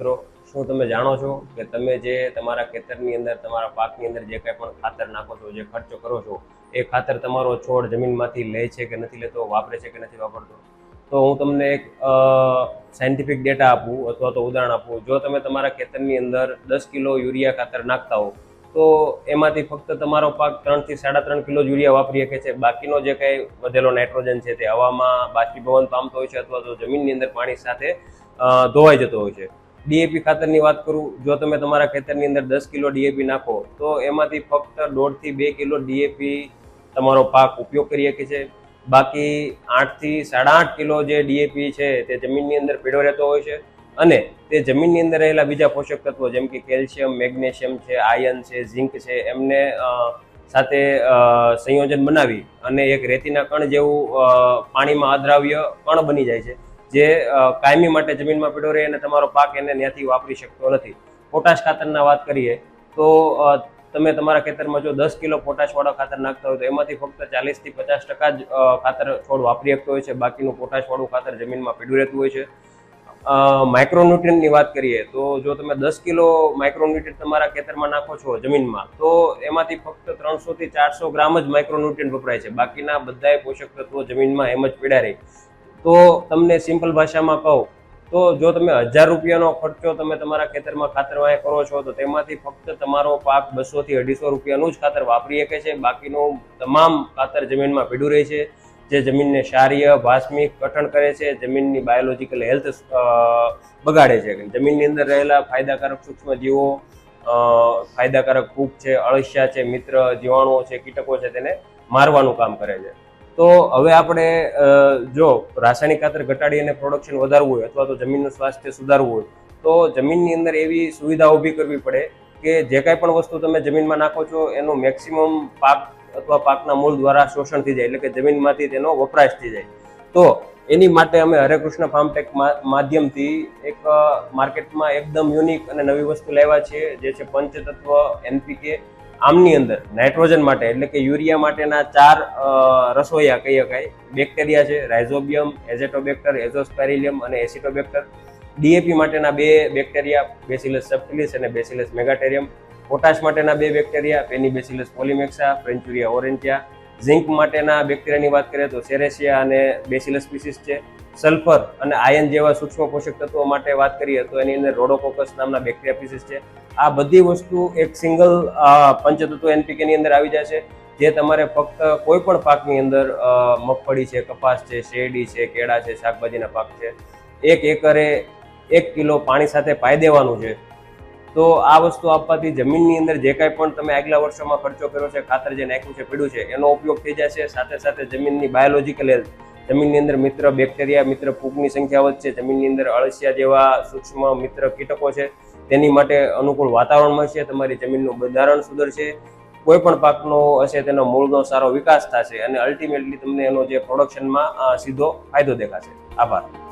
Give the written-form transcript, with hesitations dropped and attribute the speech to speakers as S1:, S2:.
S1: મિત્રો, શું તમે જાણો છો કે તમે જે તમારા ખેતરની અંદર તમારા પાકની અંદર જે કંઈ પણ ખાતર નાખો છો, જે ખર્ચો કરો છો, એ ખાતર તમારો છોડ જમીનમાંથી લે છે કે નથી લેતો, વાપરે છે કે નથી વાપરતો? તો હું તમને એક સાયન્ટિફિક ડેટા આપું અથવા તો ઉદાહરણ આપું. જો તમે તમારા ખેતરની અંદર 10 કિલો યુરિયા ખાતર નાખતા હો તો એમાંથી ફક્ત તમારો પાક 3 થી 3.5 કિલો યુરિયા વાપરી શકે છે. બાકીનો જે કંઈ વધેલો નાઇટ્રોજન છે તે હવામાં બાષ્પીભવન પામતો હોય છે અથવા તો જમીનની અંદર પાણી સાથે ધોવાઈ જતો હોય છે. ડીએપી ખાતરની વાત કરું, જો તમે તમારા ખેતરની અંદર 10 કિલો ડીએપી નાખો તો એમાંથી ફક્ત 1.5 થી 2 કિલો ડીએપી તમારો પાક ઉપયોગ કરી શકે છે. બાકી 8 થી 8.5 કિલો જે ડીએપી છે તે જમીનની અંદર પીળો રહેતો હોય છે અને તે જમીનની અંદર રહેલા બીજા પોષક તત્વો જેમ કે કેલ્શિયમ, મેગ્નેશિયમ છે, આયર્ન છે, ઝિંક છે, એમને સાથે સંયોજન બનાવી અને એક રેતીના કણ જેવું પાણીમાં અદ્રાવ્ય કણ બની જાય છે, જે કાયમી માટે જમીનમાં પીળો રહે અને તમારો પાક એને ત્યાંથી વાપરી શકતો નથી. પોટાશ ખાતરના વાત કરીએ તો તમે તમારા ખેતરમાં જો 10 કિલો પોટાશવાળા ખાતર નાખતા હોય તો એમાંથી ફક્ત 40 થી 50% જ ખાતર છોડ વાપરી શકતો હોય છે. બાકીનું પોટાશવાળું ખાતર જમીનમાં પીળું રહેતું હોય છે. માઇક્રોન્યુટ્રિયન્ટની વાત કરીએ તો જો તમે 10 કિલો માઇક્રોન્યુટ્રિયન્ટ તમારા ખેતરમાં નાખો છો જમીનમાં તો એમાંથી ફક્ત 300 થી 400 ગ્રામ જ માઇક્રોન્યુટ્રિયન્ટ વપરાય છે. બાકીના બધાય પોષક તત્વો જમીનમાં એમ જ પીડા રહે. તો તમને સિમ્પલ ભાષામાં કહું તો જો તમે 1000 રૂપિયાનો ખર્ચો તમે તમારા ખેતરમાં ખાતર વાય કરો છો તો તેમાંથી ફક્ત તમારો પાક 200 થી 250 રૂપિયાનું જ ખાતર વાપરી શકે છે. બાકીનું તમામ ખાતર જમીનમાં પીડું રહે છે, જે જમીનને ક્ષારીય, ભાસ્મિક, કઠણ કરે છે, જમીનની બાયોલોજીકલ હેલ્થ બગાડે છે. જમીનની અંદર રહેલા ફાયદાકારક સૂક્ષ્મજીવો, ફાયદાકારક ફૂગ છે, અળસિયા છે, મિત્ર જીવાણુઓ છે, કીટકો છે, તેને મારવાનું કામ કરે છે. તો હવે આપણે જો રાસાયણિક ખાતર ઘટાડી અને પ્રોડક્શન વધારવું હોય અથવા તો જમીનનું સ્વાસ્થ્ય સુધારવું હોય તો જમીનની અંદર એવી સુવિધા ઊભી કરવી પડે કે જે કાંઈ પણ વસ્તુ તમે જમીનમાં નાખો છો એનું મેક્સિમમ પાક અથવા પાકના મૂળ દ્વારા શોષણ થઈ જાય, એટલે કે જમીનમાંથી તેનો વપરાશ થઈ જાય. તો એની માટે અમે હરેકૃષ્ણ ફાર્મટેક માધ્યમથી એક માર્કેટમાં એકદમ યુનિક અને નવી વસ્તુ લાવ્યા છીએ, જે છે પંચતત્વ એનપીકે. આમની અંદર નાઇટ્રોજન માટે એટલે કે યુરિયા માટેના 4 રસોઈયા કહી શકાય બેક્ટેરિયા છે, રાઇઝોબિયમ, એઝેટોબેક્ટર, એઝોસ્પેરિલિયમ અને એસિટોબેક્ટર. ડીએપી માટેના 2 બેક્ટેરિયા, બેસિલસ સબટિલિસ અને બેસિલસ મેગાટેરિયમ. પોટાશ માટેના 2 બેક્ટેરિયા, પેનીબેસિલસ પોલિમેક્સા, ફ્રેન્ચુરિયા ઓરેન્ટિયા. ઝિંક માટેના બેક્ટેરિયાની વાત કરીએ તો સેરેસિયા અને બેસિલસ સ્પીસીસ છે. સલ્ફર અને આયર્ન જેવા સૂક્ષ્મ પોષક તત્વો માટે વાત કરીએ તો એની અંદર રોડોકોકસ નામના બેક્ટેરિયા સ્પીસીસ છે. આ બધી વસ્તુ એક સિંગલ પંચતત્વ એનપીકે ની અંદર આવી જશે, જે તમારે ફક્ત કોઈ પણ પાકની અંદર મગફળી છે, કપાસ છે, શેરડી છે, કેળા છે, શાકભાજીના પાક છે, 1 એકરે 1 કિલો પાણી સાથે પાઈ દેવાનું છે. તો આ વસ્તુ આપવાથી જમીનની અંદર જે કાંઈ પણ તમે આગલા વર્ષોમાં ખર્ચો કર્યો છે, ખાતર જે નાખ્યું છે, પીડ્યું છે, એનો ઉપયોગ થઈ જશે. સાથે સાથે જમીનની બાયોલોજીકલ હેલ્થ, જમીનની અંદર મિત્ર બેક્ટેરિયા, મિત્ર ફૂગની સંખ્યા વધશે, જમીનની અંદર અળસિયા જેવા સૂક્ષ્મ મિત્ર કીટકો છે તેની માટે અનુકૂળ વાતાવરણ મળશે, તમારી જમીનનું બંધારણ સુધરશે, કોઈ પણ પાકનો હશે તેનો મૂળનો સારો વિકાસ થશે અને અલ્ટિમેટલી તમને એનો જે પ્રોડક્શનમાં સીધો ફાયદો દેખાશે. આભાર.